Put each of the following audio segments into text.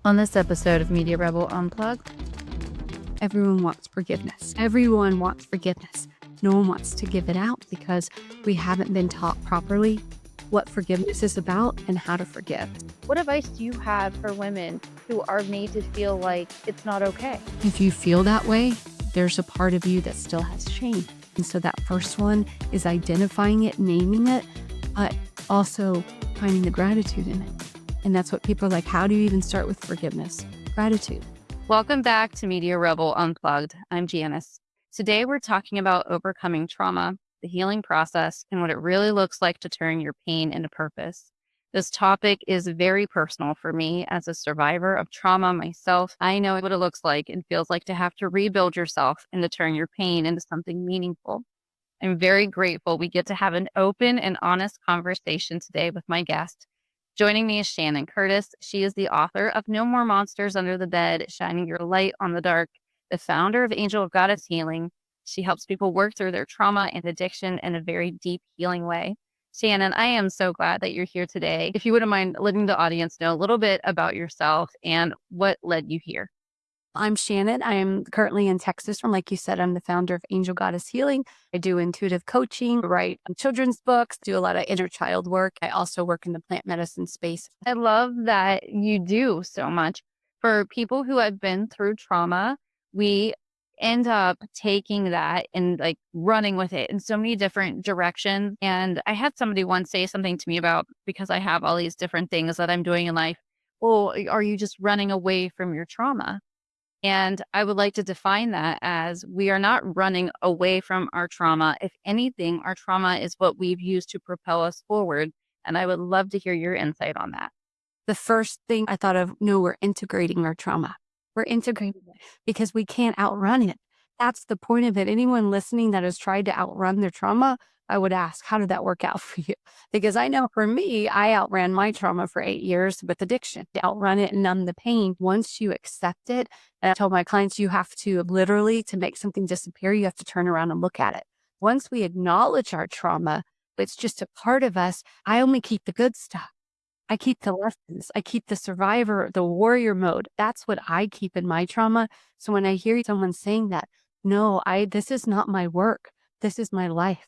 On this episode of Media Rebel Unplugged, everyone wants forgiveness. Everyone wants forgiveness. No one wants to give it out because we haven't been taught properly what forgiveness is about and how to forgive. What advice do you have for women who are made to feel like it's not okay? If you feel that way, there's a part of you that still has shame. And so that first one is identifying it, naming it, but also finding the gratitude in it. And that's what people are like, how do you even start with forgiveness? Gratitude. welcome back to Media Rebel Unplugged. I'm Janice. Today we're talking about overcoming trauma, the healing process, and what it really looks like to turn your pain into purpose. This topic is very personal for me as a survivor of trauma myself. I know what it looks like and feels like to have to rebuild yourself and to turn your pain into something meaningful. I'm very grateful we get to have an open and honest conversation today with my guest. Joining me is Shannon Curtis. She is the author of No More Monsters Under the Bed, Shining Your Light on the Dark, the founder of Angel of Goddess Healing. She helps people work through their trauma and addiction in a very deep, healing way. Shannon, I am so glad that you're here today. If you wouldn't mind letting the audience know a little bit about yourself and what led you here. I'm Shannon. I am currently in Texas. And like you said, I'm the founder of Angel Goddess Healing. I do intuitive coaching, write children's books, do a lot of inner child work. I also work in the plant medicine space. I love that you do so much. For people who have been through trauma, we end up taking that and like running with it in so many different directions. And I had somebody once say something to me about, because I have all these different things that I'm doing in life, well, are you just running away from your trauma? And I would like to define that as we are not running away from our trauma. If anything, our trauma is what we've used to propel us forward. And I would love to hear your insight on that. The first thing I thought of, no, we're integrating our trauma. We're integrating it because we can't outrun it. That's the point of it. Anyone listening that has tried to outrun their trauma, I would ask, how did that work out for you? Because I know for me, I outran my trauma for 8 years with addiction, to outrun it and numb the pain. Once you accept it, and I tell my clients, you have to literally, to make something disappear, you have to turn around and look at it. Once we acknowledge our trauma, it's just a part of us. I only keep the good stuff. I keep the lessons. I keep the survivor, the warrior mode. That's what I keep in my trauma. So when I hear someone saying that, no, this is not my work. This is my life.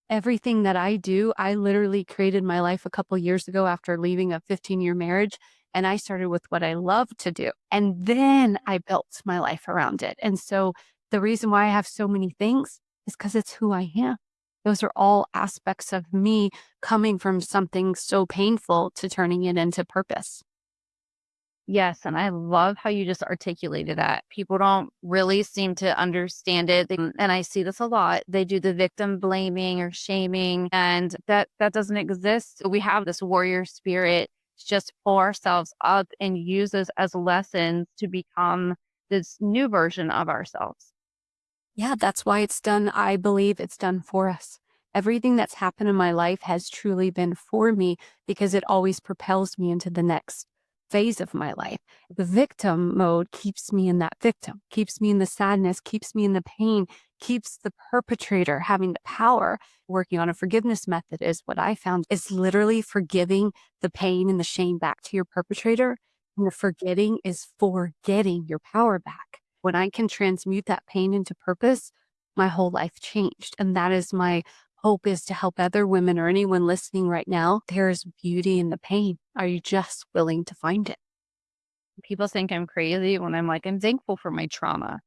Everything that I do, I literally created my life a couple years ago after leaving a 15-year marriage. And I started with what I love to do. And then I built my life around it. And so the reason why I have so many things is because it's who I am. Those are all aspects of me coming from something so painful to turning it into purpose. Yes. And I love how you just articulated that. People don't really seem to understand it. And I see this a lot. They do the victim blaming or shaming, and that doesn't exist. We have this warrior spirit to just pull ourselves up and use this as lessons to become this new version of ourselves. Yeah, that's why it's done. I believe it's done for us. Everything that's happened in my life has truly been for me because it always propels me into the next phase of my life. The victim mode keeps me in that victim, keeps me in the sadness, keeps me in the pain, keeps the perpetrator having the power. Working on a forgiveness method is what I found is literally forgiving the pain and the shame back to your perpetrator. And the forgetting is forgetting your power back. When I can transmute that pain into purpose, my whole life changed. And that is my hope, is to help other women or anyone listening right now. There is beauty in the pain. Are you just willing to find it? People think I'm crazy when I'm like, I'm thankful for my trauma.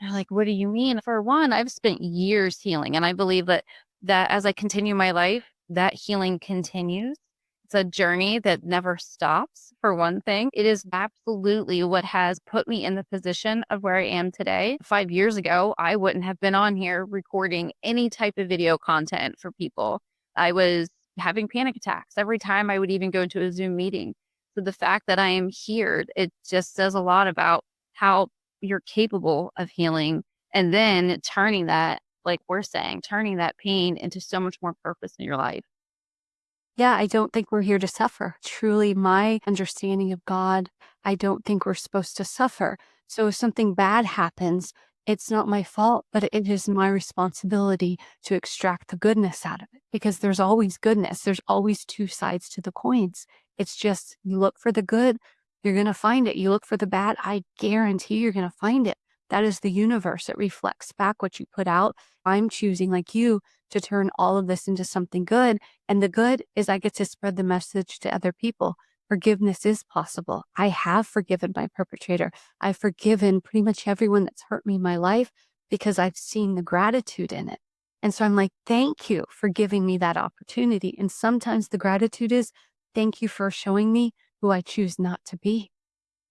They're like, what do you mean? For one, I've spent years healing. And I believe that as I continue my life, that healing continues. It's a journey that never stops, for one thing. It is absolutely what has put me in the position of where I am today. 5 years ago, I wouldn't have been on here recording any type of video content for people. I was having panic attacks every time I would even go into a Zoom meeting. So the fact that I am here, it just says a lot about how you're capable of healing, and then turning that, like we're saying, turning that pain into so much more purpose in your life. Yeah, I don't think we're here to suffer. Truly, my understanding of God, I don't think we're supposed to suffer. So if something bad happens, it's not my fault, but it is my responsibility to extract the goodness out of it, because there's always goodness. There's always two sides to the coins. It's just you look for the good You're going to find it. You look for the bad, I guarantee you're going to find it. That is the universe. It reflects back what you put out. I'm choosing, like you, to turn all of this into something good. And the good is I get to spread the message to other people. Forgiveness is possible. I have forgiven my perpetrator. I've forgiven pretty much everyone that's hurt me in my life because I've seen the gratitude in it. And so I'm like, thank you for giving me that opportunity. And sometimes the gratitude is, thank you for showing me who I choose not to be.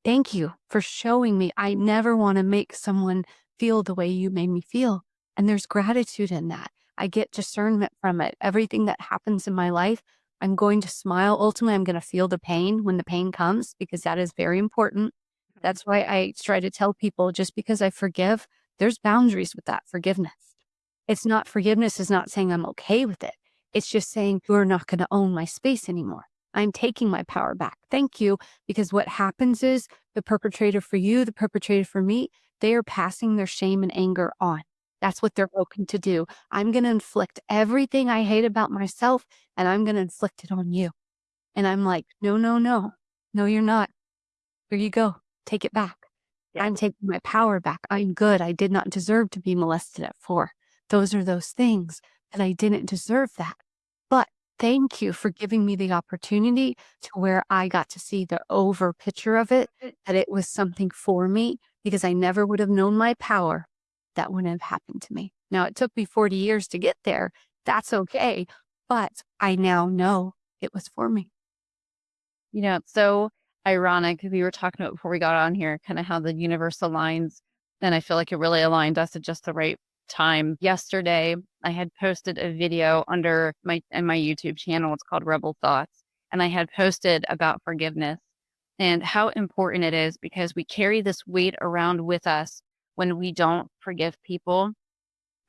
Thank you for showing me I never want to make someone feel the way you made me feel. And there's gratitude in that. I get discernment from it. Everything that happens in my life, I'm going to smile. Ultimately, I'm going to feel the pain when the pain comes because that is very important. That's why I try to tell people just because I forgive, there's boundaries with that forgiveness. It's not forgiveness is not saying I'm okay with it. It's just saying you're not going to own my space anymore. I'm taking my power back. Thank you. Because what happens is the perpetrator for you, the perpetrator for me, they are passing their shame and anger on. That's what they're hoping to do. I'm going to inflict everything I hate about myself and I'm going to inflict it on you. And I'm like, no, no, no. No, you're not. Here you go. Take it back. Yeah. I'm taking my power back. I'm good. I did not deserve to be molested at 4. Those are those things that I didn't deserve that. But thank you for giving me the opportunity to where I got to see the over picture of it, that it was something for me because I never would have known my power. That wouldn't have happened to me. Now, it took me 40 years to get there. That's okay. But I now know it was for me. It's so ironic. We were talking about before we got on here, kind of how the universe aligns. And I feel like it really aligned us at just the right time. Yesterday, I had posted a video under my YouTube channel. It's called Rebel Thoughts. And I had posted about forgiveness and how important it is because we carry this weight around with us when we don't forgive people.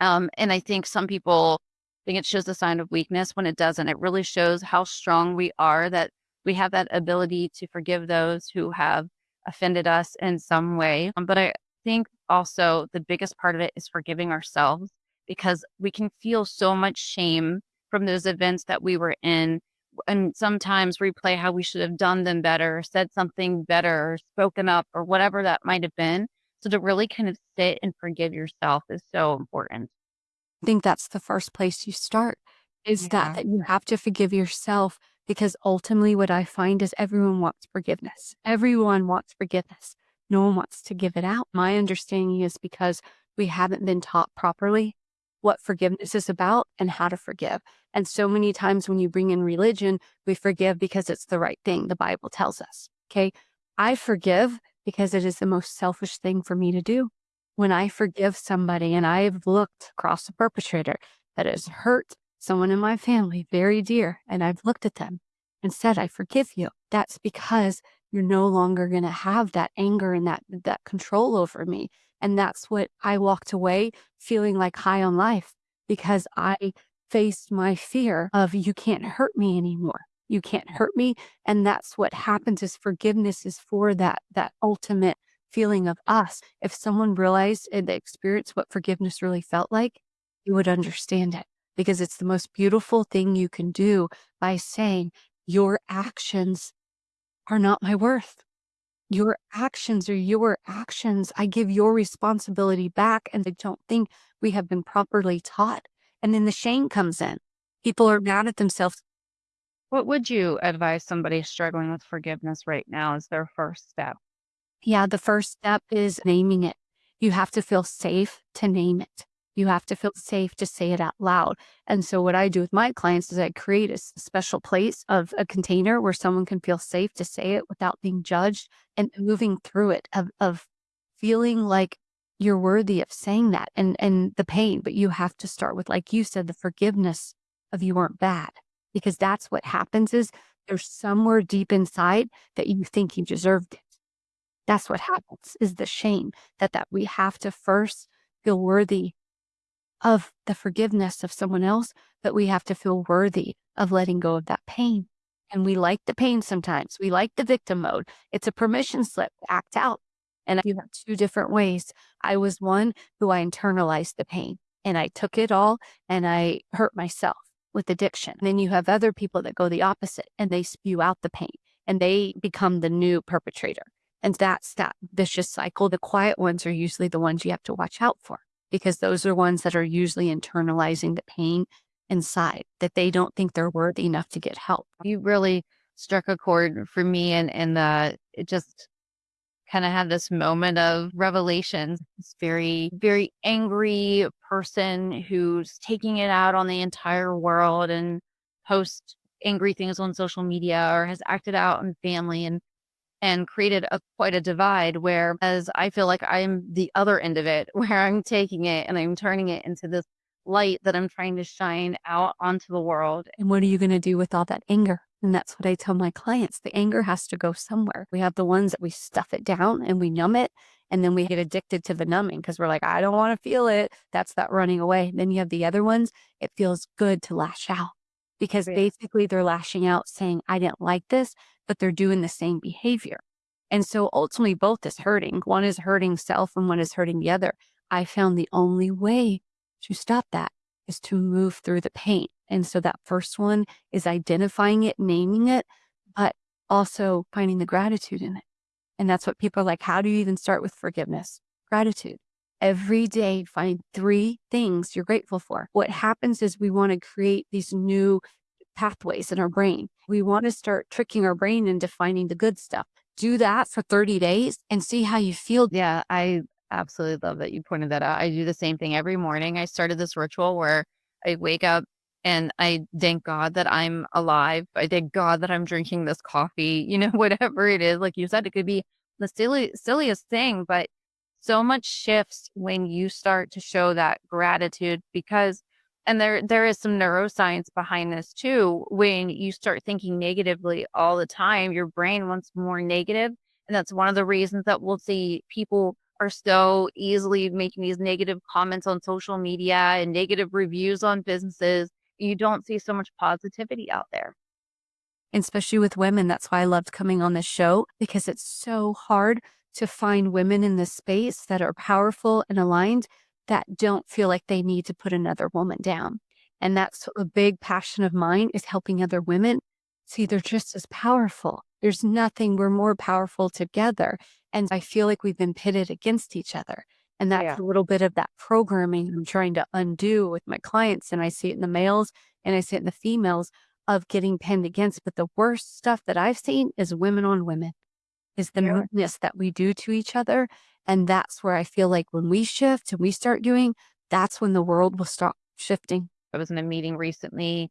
And I think some people think it shows a sign of weakness when it doesn't. It really shows how strong we are, that we have that ability to forgive those who have offended us in some way. But I think also the biggest part of it is forgiving ourselves because we can feel so much shame from those events that we were in and sometimes replay how we should have done them better, said something better, or spoken up, or whatever that might have been. So to really kind of sit and forgive yourself is so important. I think that's the first place you start is that you have to forgive yourself because ultimately what I find is everyone wants forgiveness. Everyone wants forgiveness. No one wants to give it out. My understanding is because we haven't been taught properly what forgiveness is about and how to forgive. And so many times when you bring in religion, we forgive because it's the right thing. The Bible tells us. Okay. I forgive because it is the most selfish thing for me to do. When I forgive somebody and I've looked across a perpetrator that has hurt someone in my family very dear, and I've looked at them and said, I forgive you. That's because you're no longer going to have that anger and that control over me. And that's what I walked away feeling like high on life because I faced my fear of you can't hurt me anymore. You can't hurt me. And that's what happens is forgiveness is for that ultimate feeling of us. If someone realized and experienced what forgiveness really felt like, you would understand it because it's the most beautiful thing you can do by saying your actions are not my worth. Your actions are your actions. I give your responsibility back. And I don't think we have been properly taught. And then the shame comes in. People are mad at themselves. What would you advise somebody struggling with forgiveness right now as their first step? Yeah, the first step is naming it. You have to feel safe to name it. You have to feel safe to say it out loud. And so what I do with my clients is I create a special place of a container where someone can feel safe to say it without being judged and moving through it of feeling like you're worthy of saying that and the pain. But you have to start with, like you said, the forgiveness of you weren't bad. Because that's what happens is there's somewhere deep inside that you think you deserved it. That's what happens is the shame that we have to first feel worthy of the forgiveness of someone else, but we have to feel worthy of letting go of that pain. And we like the pain sometimes. We like the victim mode. It's a permission slip to act out. And you have 2 different ways. I was one who I internalized the pain and I took it all and I hurt myself with addiction. And then you have other people that go the opposite and they spew out the pain and they become the new perpetrator. And that's that vicious cycle. The quiet ones are usually the ones you have to watch out for, because those are ones that are usually internalizing the pain inside, that they don't think they're worthy enough to get help. You really struck a chord for me, and it just kind of had this moment of revelation. This very, very angry person who's taking it out on the entire world and posts angry things on social media, or has acted out in family, and created quite a divide, whereas I feel like I'm the other end of it, where I'm taking it and I'm turning it into this light that I'm trying to shine out onto the world. And what are you going to do with all that anger? And that's what I tell my clients. The anger has to go somewhere. We have the ones that we stuff it down and we numb it. And then we get addicted to the numbing because we're like, I don't want to feel it. That's that running away. Then you have the other ones. It feels good to lash out, because Yeah. basically they're lashing out saying, I didn't like this, but they're doing the same behavior. And so ultimately both is hurting. One is hurting self and one is hurting the other. I found the only way to stop that is to move through the pain. And so that first one is identifying it, naming it, but also finding the gratitude in it. And that's what people are like, how do you even start with forgiveness? Gratitude. Every day, find 3 things you're grateful for. What happens is we want to create these new pathways in our brain. We want to start tricking our brain into finding the good stuff. Do that for 30 days and see how you feel. Yeah, I absolutely love that you pointed that out. I do the same thing every morning. I started this ritual where I wake up and I thank God that I'm alive. I thank God that I'm drinking this coffee, whatever it is. Like you said, it could be the silliest thing, but so much shifts when you start to show that gratitude, because and there is some neuroscience behind this too. When you start thinking negatively all the time, your brain wants more negative. And that's one of the reasons that we'll see people are so easily making these negative comments on social media and negative reviews on businesses. You don't see so much positivity out there. And especially with women. That's why I loved coming on this show, because it's so hard to find women in this space that are powerful and aligned, that don't feel like they need to put another woman down. And that's a big passion of mine, is helping other women see they're just as powerful. There's nothing, we're more powerful together. And I feel like we've been pitted against each other. And that's Yeah. a little bit of that programming I'm trying to undo with my clients. And I see it in the males and I see it in the females, of getting pinned against. But the worst stuff that I've seen is women on women, is the Yeah. meanness that we do to each other. And that's where I feel like when we shift and we start doing, that's when the world will stop shifting. I was in a meeting recently.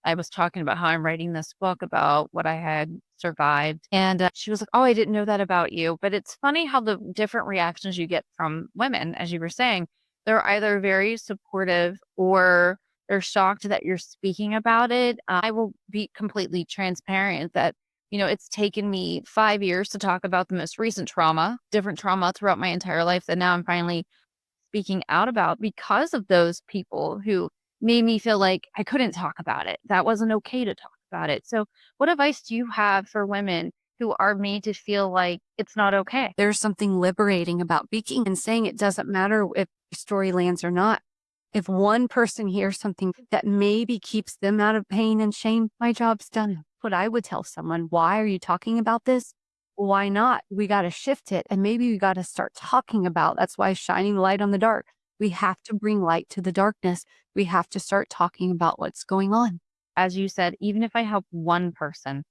I was talking about how I'm writing this book about what I had survived. And she was like, oh, I didn't know that about you. But it's funny how the different reactions you get from women, as you were saying, they're either very supportive or they're shocked that you're speaking about it. I will be completely transparent that, it's taken me 5 years to talk about the most recent trauma, different trauma throughout my entire life, that now I'm finally speaking out about, because of those people who made me feel like I couldn't talk about it. That wasn't okay to talk about it. So, what advice do you have for women who are made to feel like it's not okay? There's something liberating about speaking and saying it doesn't matter if your story lands or not. If one person hears something that maybe keeps them out of pain and shame, my job's done. What I would tell someone, why are you talking about this? Why not? We got to shift it. And maybe we got to start talking about, that's why shining light on the dark. We have to bring light to the darkness. We have to start talking about what's going on. As you said, even if I help one person,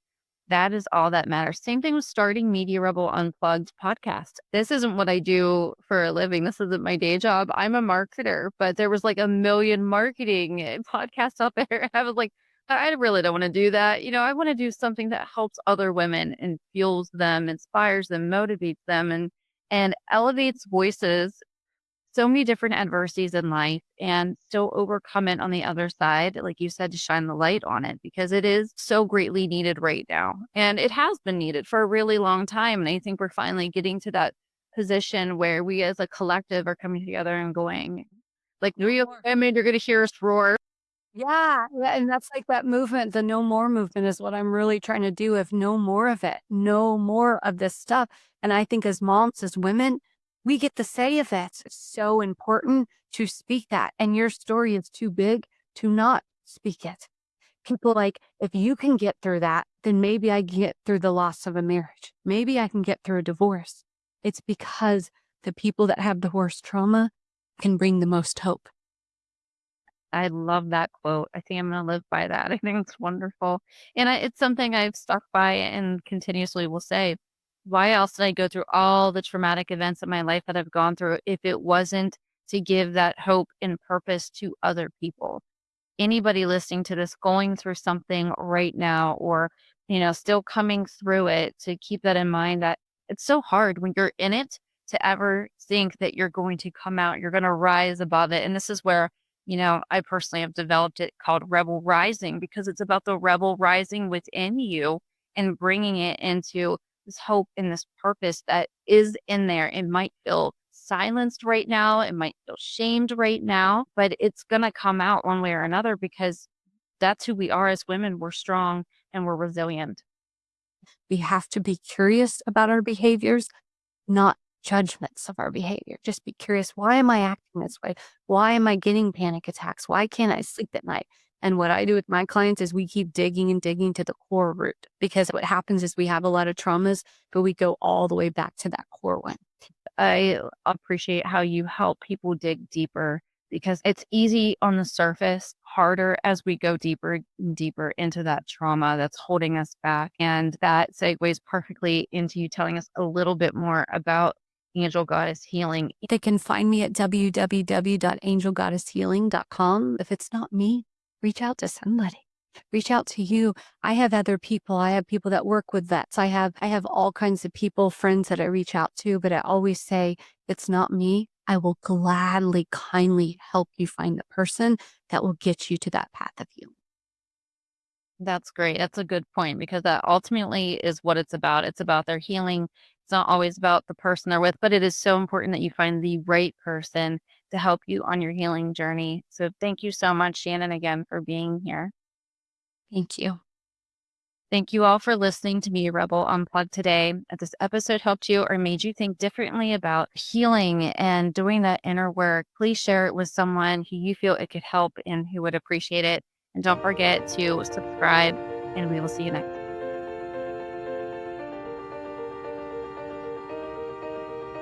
that is all that matters. Same thing with starting Media Rebel Unplugged podcast. This isn't what I do for a living. This isn't my day job. I'm a marketer, but there was like a million marketing podcasts out there. I was like, I really don't want to do that. I want to do something that helps other women and fuels them, inspires them, motivates them, and elevates voices, so many different adversities in life, and still overcome it on the other side, like you said, to shine the light on it, because it is so greatly needed right now. And it has been needed for a really long time. And I think we're finally getting to that position where we as a collective are coming together and going, like, real women, you're going to hear us roar. Yeah, and that's like that movement, the no more movement is what I'm really trying to do, of no more of it, no more of this stuff. And I think as moms, as women, we get the say of it. It's so important to speak that. And your story is too big to not speak it. People like, if you can get through that, then maybe I can get through the loss of a marriage. Maybe I can get through a divorce. It's because the people that have the worst trauma can bring the most hope. I love that quote. I think I'm going to live by that. I think it's wonderful. And it's something I've stuck by and continuously will say. Why else did I go through all the traumatic events in my life that I've gone through if it wasn't to give that hope and purpose to other people? Anybody listening to this going through something right now or, still coming through it, to keep that in mind that it's so hard when you're in it to ever think that you're going to come out, you're going to rise above it. And this is where, I personally have developed it called Rebel Rising, because it's about the rebel rising within you and bringing it into this hope and this purpose that is in there. It might feel silenced right now. It might feel shamed right now, but it's going to come out one way or another, because that's who we are as women. We're strong and we're resilient. We have to be curious about our behaviors, not judgments of our behavior. Just be curious. Why am I acting this way? Why am I getting panic attacks? Why can't I sleep at night? And what I do with my clients is we keep digging and digging to the core root, because what happens is we have a lot of traumas, but we go all the way back to that core one. I appreciate how you help people dig deeper, because it's easy on the surface, harder as we go deeper and deeper into that trauma that's holding us back. And that segues perfectly into you telling us a little bit more about Angel Goddess Healing. They can find me at www.angelgoddesshealing.com. If it's not me, reach out to somebody. Reach out to you. I have other people. I have people that work with vets. I have all kinds of people, friends that I reach out to, but I always say, if it's not me, I will gladly, kindly help you find the person that will get you to that path of healing. That's great. That's a good point, because that ultimately is what it's about. It's about their healing. It's not always about the person they're with, but it is so important that you find the right person to help you on your healing journey. So thank you so much, Shannon, again, for being here. Thank you. Thank you all for listening to Media Rebel Unplugged today. If this episode helped you or made you think differently about healing and doing that inner work, please share it with someone who you feel it could help and who would appreciate it. And don't forget to subscribe, and we will see you next time.